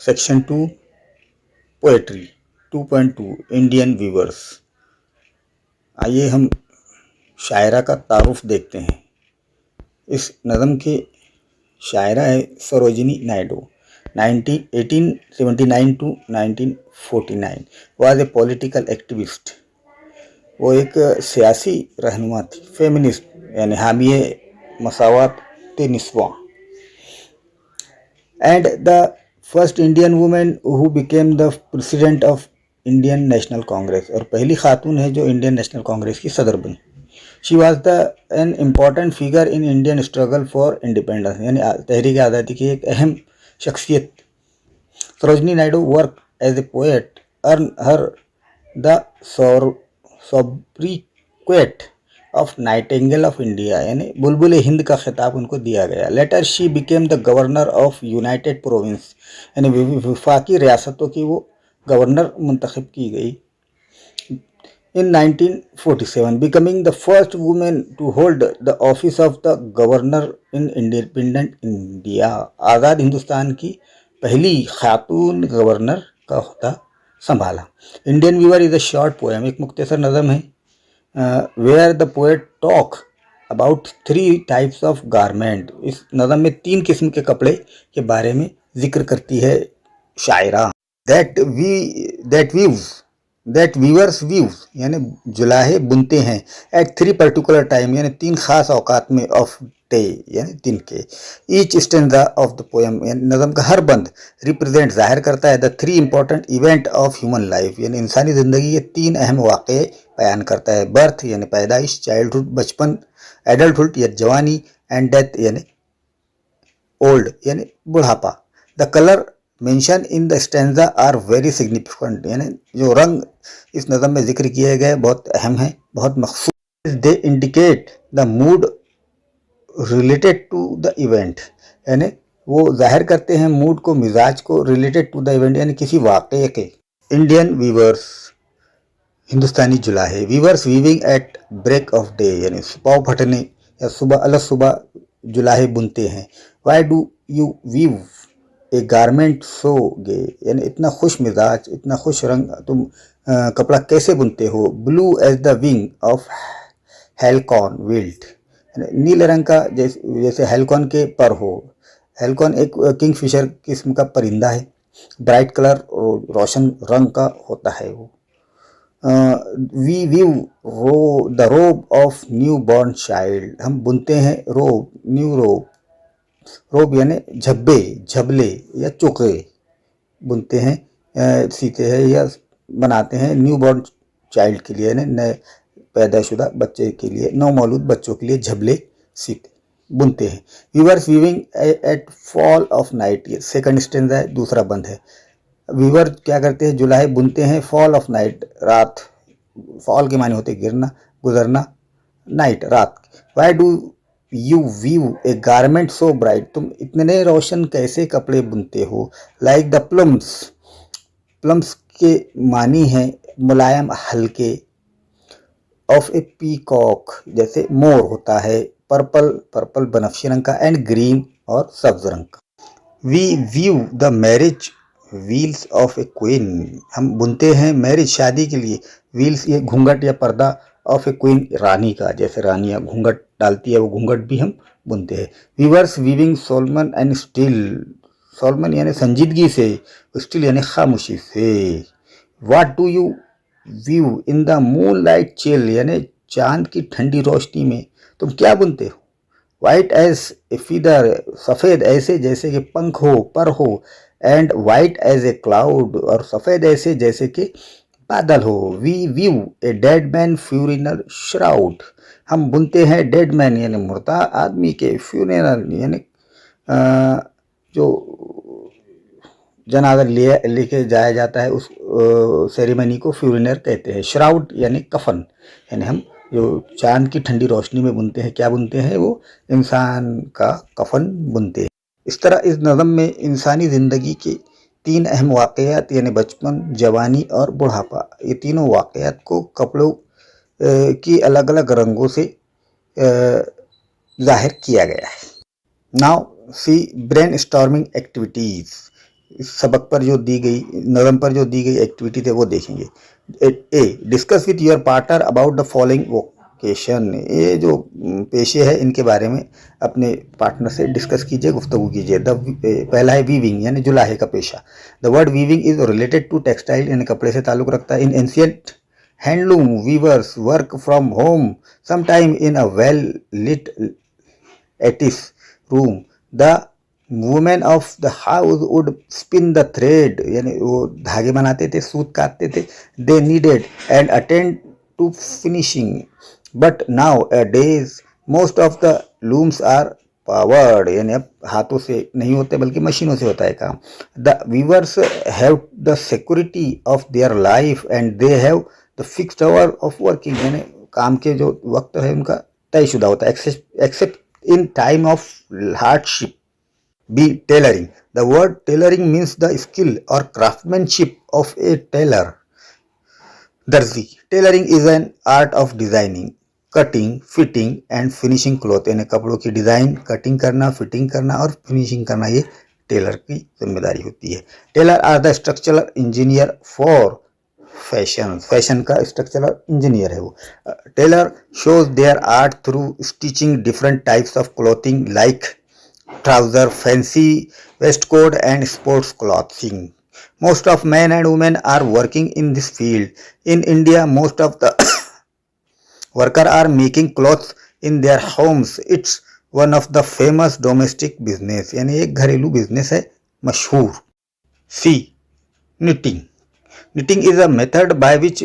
Section 2 poetry 2.2 Indian viewers. आइए हम शायरा का तारुफ देखते हैं। इस नज़म के शायरा है Sarojini Naidu. 1879 to 1949 was a political activist. वो एक सियासी रहनुमा थी, फेमिनिस्ट यानी हामिए मसावत Niswa, and the first Indian woman who became the president of Indian national Congress, और पहली खातून है जो इंडियन नेशनल कांग्रेस की सदर बनी। She was the an important figure in Indian struggle for independence, यानी तहरीक आज़ादी की एक अहम शख्सियत। Sarojini Naidu work as a poet, earn her the sobriquet of nightingale of India, यानी बुलबुल हिंद का खिताब उनको दिया गया। Later she became the governor of United province, यानी वफाकी रियासतों की वो गवर्नर मुंतखब की गई। In 1947 becoming the first women to hold the office of the governor in independent India, आज़ाद हिंदुस्तान की पहली खातून गवर्नर का होता संभाला। Indian weaver is a short poem, एक मुख्तसर नज़म है, where the poet talk about 3 types of garment। इस नज़म में 3 किस्म के कपड़े के बारे में जिक्र करती है शायरा। that weavers weave, यानी जुलाहे बुनते हैं, at 3 particular time, यानी 3 खास औकात में, of day, यानी दिन के। each stanza of the poem, यानी नज़म का हर बंद रिप्रेजेंट जाहिर करता है the 3 important event of human life, यानी इंसानी ज़िंदगी के 3 अहम वाक़े बयान करता है। बर्थ यानी पैदाइश, चाइल्डहुड बचपन, एडल्टहुड या जवानी, एंड डेथ यानी ओल्ड यानी बुढ़ापा। The colour mention in the stanza are very significant, यानी जो रंग इस नज़म में जिक्र किए गए बहुत अहम हैं, बहुत मखसूस। They indicate the mood related to the event, यानी वो जाहिर करते हैं मूड को, मिजाज को, रिलेटेड टू द इवेंट यानी किसी वाक़े के। इंडियन वीवर्स, हिंदुस्तानी जुलाहे। Weavers weaving at break of day, यानी पाँव फटने या सुबह अलग सुबह जुलाहे बुनते हैं। Why do you weave a garment so gay, यानी इतना खुश मिजाज, इतना खुश रंग तुम कपड़ा कैसे बुनते हो। Blue as the wing of halcyon wild, नीले रंग का जैसे हेलकॉन के पर हो। हेलकॉन एक किंगफिशर किस्म का परिंदा है। ब्राइट कलर, रोशन रंग का होता है वो। We weave the robe of new born child, हम बुनते हैं रोब, न्यू रोब, रोब यानी झब्बे, झबले या चोके बुनते हैं, सीते हैं या बनाते हैं न्यू बॉर्न चाइल्ड के लिए, यानी नए पैदाशुदा बच्चे के लिए, नवमौलूद बच्चों के लिए झबले सीते बुनते हैं। Weavers weaving at fall of night, ये सेकंड स्टेंजा है, दूसरा बंद है। वीवर क्या करते हैं, जुलाहे बुनते हैं, फॉल ऑफ नाइट, रात। फॉल के माने होते गिरना, गुजरना, नाइट रात। Why do you weave a garment so bright, तुम इतने रोशन कैसे कपड़े बुनते हो। लाइक द प्लम्स, प्लम्स के मानी है मुलायम हल्के। ऑफ ए पीकॉक, जैसे मोर होता है। पर्पल, पर्पल बनफशी रंग का, एंड ग्रीन और सब्ज रंग का। We weave the marriage wheels of a queen, हम बुनते हैं मैरिज शादी के लिए, व्हील्स ये घूंघट या पर्दा, ऑफ ए क्वीन रानी का, जैसे रानियाँ घूंघट डालती है वो घूंघट भी हम बुनते हैं। Weavers weaving solemn and still, solemn यानी संजीदगी से, स्टील यानी खामोशी से। What do you weave in the moon light chill, यानी चांद की ठंडी रोशनी में तुम क्या बुनते हो। वाइट एज ए फीदर, सफ़ेद ऐसे जैसे कि पंख हो, पर हो। And white as a cloud, और सफ़ेद ऐसे जैसे कि बादल हो। We weave a dead man funeral shroud, हम बुनते हैं डेड मैन यानी मुर्दा आदमी के, फ्यूनरल यानी जो जनाजा लेके जाया जाता है उस सेरेमनी को फ्यूनरल कहते हैं। श्राउड यानी कफन, यानी हम जो चांद की ठंडी रोशनी में बुनते हैं, क्या बुनते हैं, वो इंसान का कफन बुनते हैं। इस तरह इस नज़म में इंसानी ज़िंदगी के 3 अहम वाक़यात यानी बचपन, जवानी और बुढ़ापा, ये तीनों वाक़यात को कपड़ों की अलग अलग रंगों से जाहिर किया गया है। Now see brain storming activities. इस सबक पर जो दी गई नज़म पर जो दी गई एक्टिविटी थे वो देखेंगे। A discuss with your partner about the following vocation, ये जो पेशे है इनके बारे में अपने पार्टनर से डिस्कस कीजिए, गुफ्तगू कीजिए। पहला है वीविंग यानी जुलाहे का पेशा। The word weaving is related to textile, यानी कपड़े से ताल्लुक़ रखता है। In ancient handloom weavers work from home sometime in a well lit attic room. The women of the house would spin the thread, यानी वो धागे बनाते थे, सूत काटते थे। They needed and attend to finishing, but nowadays most of the looms are powered, यानी अब हाथों से नहीं होते बल्कि मशीनों से होता है काम। The weavers have the security of their life and they have the fixed hour of working, यानी काम के जो वक्त है उनका तयशुदा होता है, accept in time of hardship. B. Tailoring. The word tailoring means the skill or craftsmanship of a tailor. Darzi. Tailoring is an art of designing, cutting, fitting and finishing cloth. यानी कपड़ों की डिज़ाइन, कटिंग करना, fitting करना और finishing करना ये Taylor की जिम्मेदारी होती है। Tailor are the structural engineer for fashion, fashion का स्ट्रक्चरल इंजीनियर है वो। Tailor shows their art through stitching different types of clothing like trouser, fancy waistcoat and sports clothing. Most of men and women are working in this field. In India, most of the workers are making clothes in their homes. It's one of the famous domestic business, यानी एक घरेलू business है मशहूर। C. Knitting. Knitting is a method by which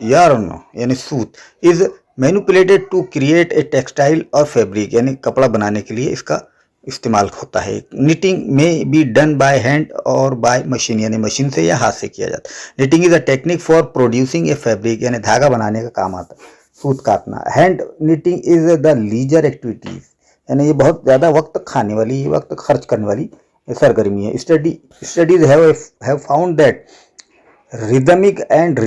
yarn यानी सूत is manipulated to create a textile or fabric, यानी कपड़ा बनाने के लिए इसका इस्तेमाल होता है। निटिंग में बी डन बाय हैंड और बाय मशीन, यानी मशीन से या हाथ से किया जाता है। Knitting is a technique for producing a fabric, यानी धागा बनाने का काम आता है, सूत काटना। Hand knitting is the leisure activities, यानी ये बहुत ज़्यादा वक्त खाने वाली, वक्त खर्च करने वाली सरगर्मी है। Studies have found that rhythmic and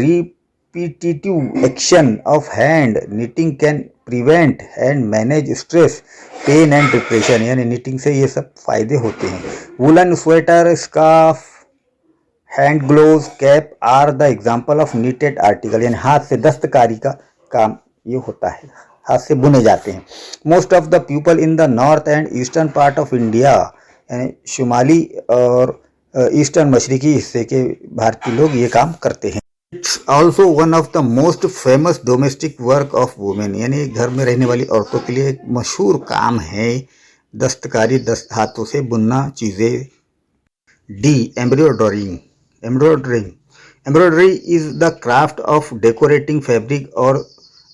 repetitive action of hand knitting can prevent and manage stress, pain and depression, यानी knitting से ये सब फायदे होते हैं। Woollen sweater, scarf, hand gloves, cap are the example of knitted article, यानी हाथ से दस्तकारी का काम ये होता है, हाथ से बुने जाते हैं। Most of the people in the north and eastern part of India, यानी शुमाली और ईस्टर्न मशरकी हिस्से के भारतीय लोग ये काम करते हैं। It's also one of the most famous domestic work of women, यानी घर में रहने वाली औरतों के लिए एक मशहूर काम है दस्तकारी, हाथों से बुनना चीज़ें। D. Embroidery is the craft of decorating fabric or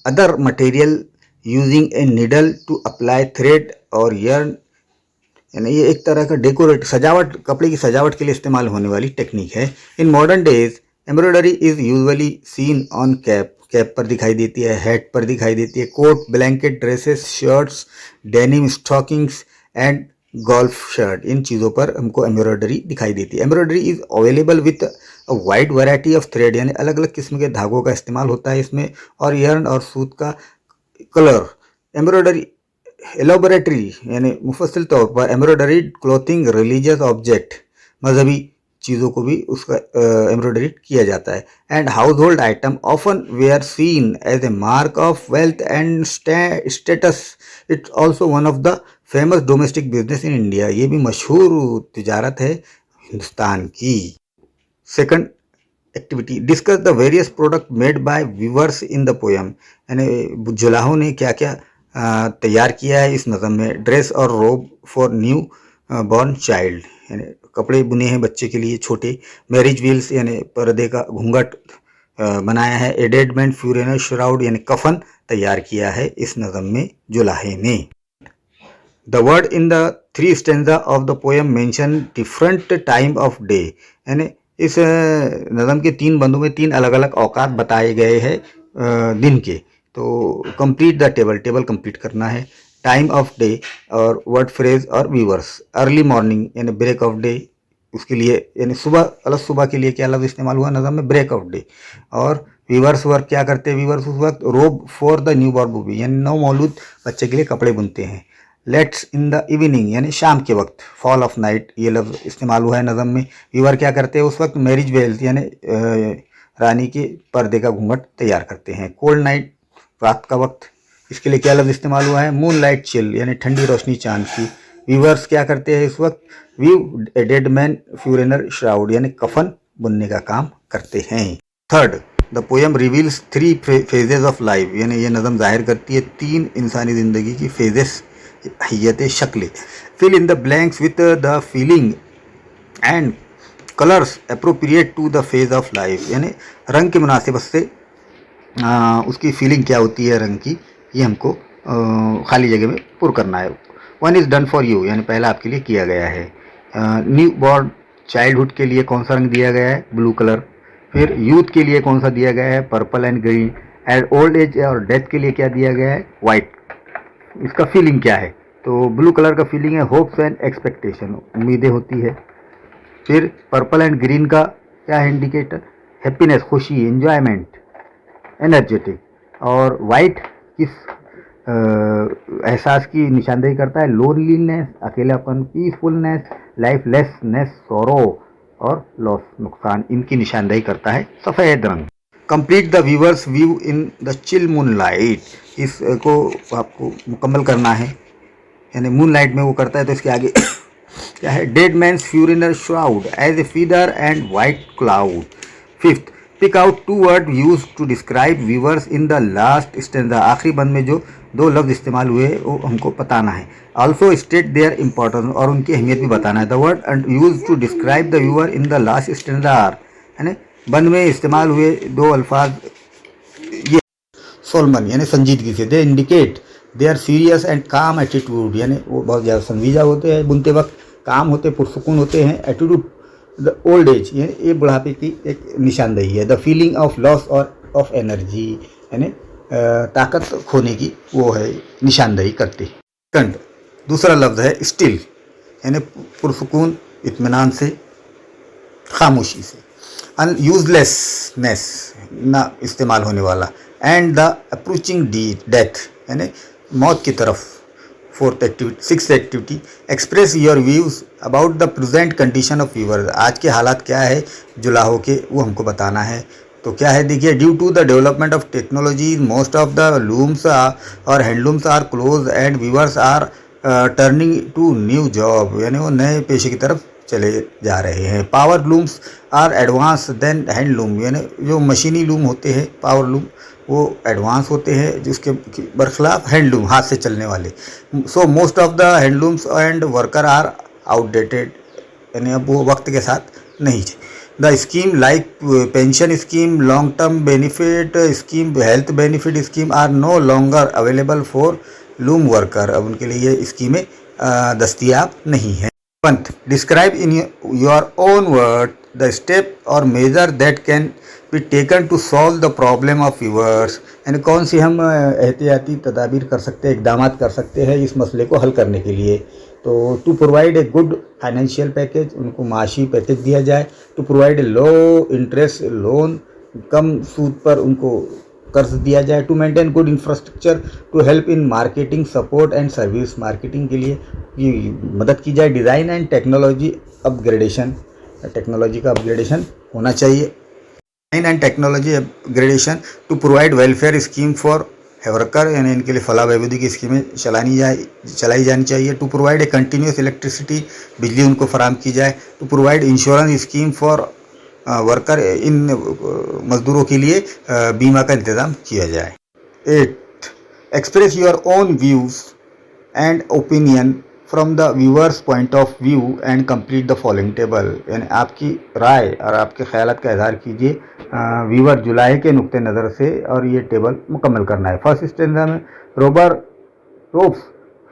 other material using a needle to apply thread or yarn, यानी ये एक तरह का सजावट, कपड़े की सजावट के लिए इस्तेमाल होने वाली टेक्निक है। In modern days embroidery is usually seen on cap पर दिखाई देती है, हैट पर दिखाई देती है, coat, blanket, dresses, shirts, denim stockings and golf shirt, इन चीज़ों पर हमको एम्ब्रॉयडरी दिखाई देती है। Embroidery is available with a wide variety of thread, यानी अलग अलग किस्म के धागों का इस्तेमाल होता है इसमें, और यर्न और सूत का कलर। एम्ब्रॉयडरी एलोबरेटरी यानी मुफस्सिल तौर पर एम्ब्रॉयडरी क्लॉथिंग, रिलीजियस ऑब्जेक्ट, मजहबी चीज़ों को भी उसका एम्ब्रॉयडरी किया जाता है। And household item often were seen as a mark of wealth and status. It's also one of the famous domestic business in India, ये भी मशहूर तिजारत है हिंदुस्तान की। Second activity, discuss the various product made by weavers in the poem, यानी जुलाहों ने क्या क्या तैयार किया है इस नज़म में। ड्रेस और रोब फॉर न्यू बॉर्न चाइल्ड, यानी कपड़े बुने हैं बच्चे के लिए छोटे। मैरिज व्हील्स यानी पर्दे का घूंघट बनाया है। एडेडमेंट फ्यूरेनल श्राउड यानी कफन तैयार किया है इस नज़म में जुलाहे ने। The word in the 3 stanza of the poem mention different time of day, यानी इस नज़म के 3 बंदों में 3 अलग अलग औकात बताए गए हैं दिन के। तो कंप्लीट द टेबल कंप्लीट करना है। टाइम ऑफ डे और वर्ड फ्रेज और व्यूवर्स। अर्ली मॉर्निंग यानी ब्रेक ऑफ डे, उसके लिए यानी सुबह, अलग सुबह के लिए क्या लफ्ज़ इस्तेमाल हुआ नज़म में, ब्रेक ऑफ डे। और व्यूवर्स वर्क क्या करते हैं व्यूवर्स उस वक्त, रोब for the new born baby यानी नव मौलूद बच्चे के लिए कपड़े बुनते हैं। लेट्स इन द इवनिंग यानी शाम के वक्त, फॉल ऑफ नाइट ये लफ्ज़ इस्तेमाल हुआ है नज़म में। व्यूअर क्या करते हैं उस वक्त, मैरिज वेल्स यानी रानी के पर्दे का घूंघट तैयार करते हैं। कोल्ड नाइट रात का वक्त, इसके लिए क्या लफ्ज़ इस्तेमाल हुआ है, मून लाइट चिल यानी ठंडी रोशनी चांद की। व्यूअर्स क्या करते हैं इस वक्त, view dead man funeral shroud यानी कफन बुनने का काम करते हैं। Third, the poem reveals 3 phases of life यानी ये नज़म जाहिर करती है 3 इंसानी ज़िंदगी की फेजेस, हैयत शक्ल। Fill in the blanks with the feeling and colours appropriate to the phase of life यानी रंग के मुनासिबत से उसकी फीलिंग क्या होती है रंग की, ये हमको खाली जगह में पुर करना है। One is done for you यानी पहला आपके लिए किया गया है। न्यू बॉर्न चाइल्डहुड के लिए कौन सा रंग दिया गया है, ब्लू कलर। फिर यूथ के लिए कौन सा दिया गया है, purple and green. And old age और डेथ के लिए क्या दिया गया है, वाइट। इसका फीलिंग क्या है, तो ब्लू कलर का फीलिंग है होप्स एंड एक्सपेक्टेशन, उम्मीदें होती है। फिर पर्पल एंड ग्रीन का क्या है इंडिकेटर, हैप्पीनेस, खुशी, एंजॉयमेंट, एनर्जेटिक। और वाइट किस एहसास की निशानदेही करता है, लोनलीनेस, अकेलापन, पीसफुलनेस, लाइफलेसनेस, सौरो और लॉस, नुकसान, इनकी निशानदेही करता है सफ़ेद रंग। Complete the viewers view in the chill moon light, इसको आपको मुकम्मल करना है यानी मून लाइट में वो करता है। तो इसके आगे क्या है, dead man's funeral shroud as a feather and white cloud. Fifth, pick out 2 word use to describe viewers in the last stanza, आखिरी बंद में जो 2 लफ्ज़ इस्तेमाल हुए वो हमको बताना है। ऑल्सो स्टेट देयर इंपॉर्टेंस, और उनकी अहमियत भी बताना है। The word and use to describe the viewer in the last stanza are, यानी बंद में इस्तेमाल हुए 2 अल्फाज ये सोलमन यानी संजीदगी से, they indicate they are serious and calm attitude यानी वो बहुत ज़्यादा संजीदा होते हैं बुनते वक्त, काम होते पुरसुकून होते हैं। एटीट्यूड द ओल्ड एज यानी ये बुढ़ापे की एक निशानदेही है। द फीलिंग ऑफ लॉस और ऑफ एनर्जी यानी ताकत खोने की वो है निशानदेही करती है। दूसरा लफ्ज़ है स्टिल यानी पुरसुकून, इत्मीनान से, खामोशी से। यूजलेसनेस ना इस्तेमाल होने वाला। एंड द अप्रोचिंग डेथ यानी मौत की तरफ। Sixth activity, express your views about the present condition of viewers, आज के हालात क्या है जुलाहों के वो हमको बताना है। तो क्या है देखिए, due to the development of technology most of the looms और handlooms are close and weavers are turning to new job यानी वो नए पेशे की तरफ चले जा रहे हैं। Power looms are advance then handloom यानी जो मशीनी लूम होते हैं पावर लूम वो एडवांस होते हैं जिसके बरखिलाफ हैंडलूम हाथ से चलने वाले। So most of the handlooms and worker are outdated यानी अब वो वक्त के साथ नहीं है। The scheme like pension scheme, long term benefit scheme, health benefit scheme are no longer available for loom worker, अब उनके लिए ये स्कीमें दस्तियाब नहीं है। पंथ, describe in your own word the step और measure that can be taken to solve the problem of weavers, यानी कौन सी हम एहतियाती तदाबीर कर सकते हैं, इकदाम कर सकते हैं इस मसले को हल करने के लिए। तो to provide a good financial package, उनको माशी पैकेज दिया जाए। To provide a low interest loan, कम सूद पर उनको कर्ज दिया जाए। To maintain good infrastructure, to help in marketing support and service, marketing के लिए ये मदद की जाए। Design and technology upgradation, technology का अपग्रेडेशन होना चाहिए। Design and technology upgradation, to provide welfare scheme for worker, यानी इनके लिए फलाह बहबूदी की स्कीमें चलाई जानी चाहिए। To provide a continuous electricity, बिजली उनको फराम की जाए। To provide insurance scheme for worker, इन मजदूरों के लिए बीमा का इंतज़ाम किया जाए। 8, express your own views and opinion from the weavers point of view and complete the following table, यानी आपकी राय और आपके ख्यालात का इजहार कीजिए व्यूअर जुलाई के नुक्ते नज़र से और ये टेबल मुकम्मल करना है। फर्स्ट स्टेंजा में robe robes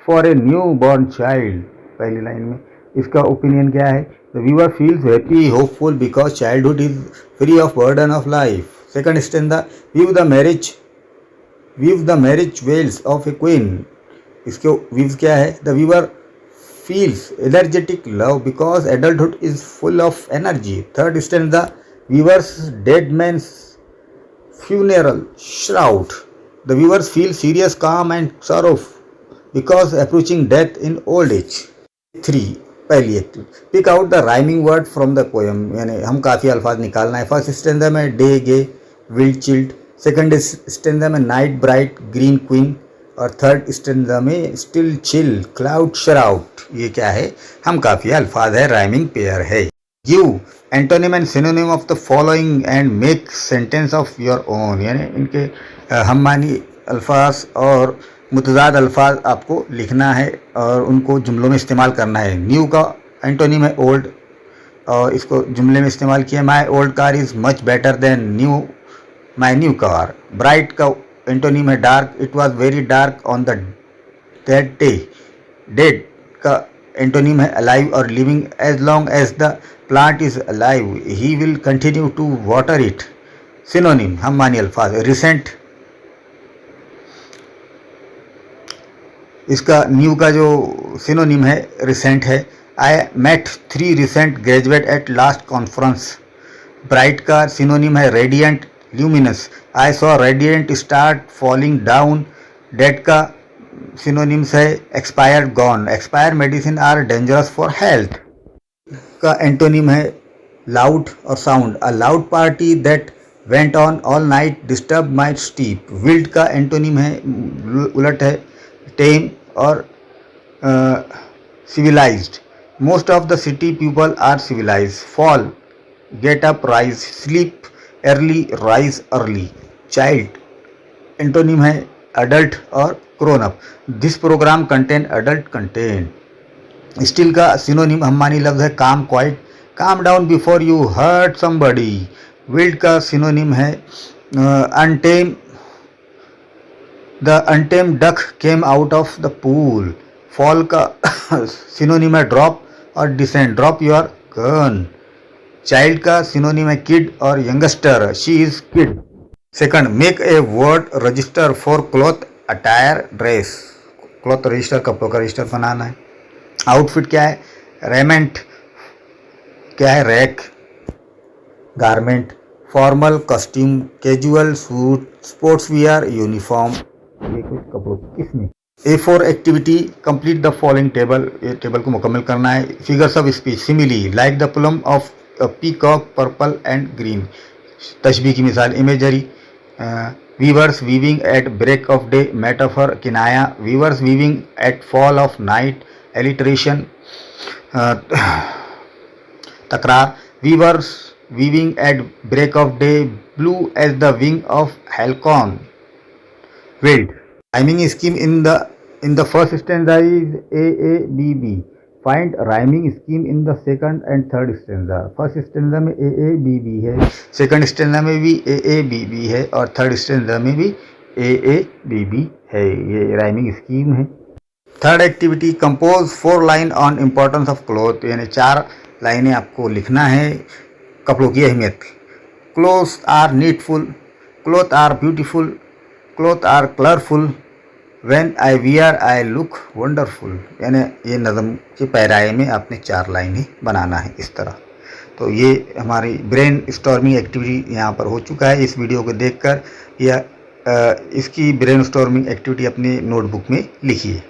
for a new born child, पहली लाइन में इसका ओपिनियन क्या है? The viewer feels happy hopeful because childhood is free of burden of life. Second stanza, weave the marriage veils of a queen, इसके views क्या है? The व्यूअर feels energetic love because adulthood is full of energy. Third stanza, viewers dead man's funeral shroud, the viewers feel serious, calm and sorrow because approaching death in old age. 3 पहली activity, pick out the rhyming word from the poem, यानी हम काफ़ी अल्फाज निकालना है। First stanza में day gay wild child, second stanza में night bright green queen, और थर्ड स्टेंजा में स्टिल चिल क्लाउड शराउट। ये क्या है, हम काफ़ी अल्फाज है, राइमिंग पेयर है। Give antonym and synonym of the following and make sentence of your own, यानी इनके हम मानी अल्फाज और मुतजाद अल्फाज आपको लिखना है और उनको जुमलों में इस्तेमाल करना है। न्यू का एंटोनिम है ओल्ड, और इसको जुमले में इस्तेमाल किया। My old car is much better than new my new car. Bright का एंटोनिम है dark, it was very dark on the that day. Dead का एंटोनिम है अलाइव और living, as long as the plant is alive he will continue to water it. Synonym हम मानी अल्फाज, recent, इसका new का जो सिनोनिम है रिसेंट है। I met 3 recent graduate at last conference. Bright का सिनोनिम है radiant luminous, I saw radiant start falling down. Dead का सिनोनिम्स है expired gone, expire medicine are dangerous for health. का एंटोनिम है लाउड और sound, a loud party that went on all night disturb my sleep. Wild का antonym है उलट है टेम और civilized. Most of the city people are civilized. Fall, get up, rise, sleep early, rise early. Child, antonym है adult और grown up. This program contain adult content. Still का synonym हम मानी लफ्ज़ है calm, quiet. Calm down before you hurt somebody. Wild का synonym है untamed. The untamed duck came out of the pool. Fall का सिनोनिम है ड्रॉप और descend, drop your gun. Child का सिनोनिम है किड और youngster, she is kid. Second, make a word register for cloth attire dress, cloth register कपड़ों का register बनाना है। Outfit क्या है, रेमेंट क्या है, रैक, garment. Formal costume, casual suit, sports wear, uniform. ये कुछ कपड़ों की किस्में। A4 activity, complete the following table, ये टेबल को मुकम्मल करना है। Figures of speech, simile, like the plume of peacock purple and green. तशबीह की मिसाल, imagery, weavers weaving at break of day, metaphor किनाया, weavers weaving at fall of night, alliteration तकरार, weavers weaving at break of day, blue as the wing of halcyon, wild. Rhyming scheme in the first stanza is A A B B. Find rhyming scheme in the second and third stanza. First stanza में A A B B है, second stanza में भी A A B B है और third stanza में भी A A B B है। ये rhyming scheme है। Third activity, compose 4 line on importance of cloth, यानी 4 लाइनें आपको लिखना है कपड़ों की अहमियत। Clothes are needful, cloth are beautiful, cloth are colourful, when I wear I look wonderful. यानी ये नज़म के पैराए में आपने 4 लाइनें बनाना है इस तरह। तो ये हमारी ब्रेन स्टॉर्मिंग एक्टिविटी यहाँ पर हो चुका है। इस वीडियो को देखकर या इसकी ब्रेन स्टॉर्मिंग एक्टिविटी अपनी नोटबुक में लिखिए।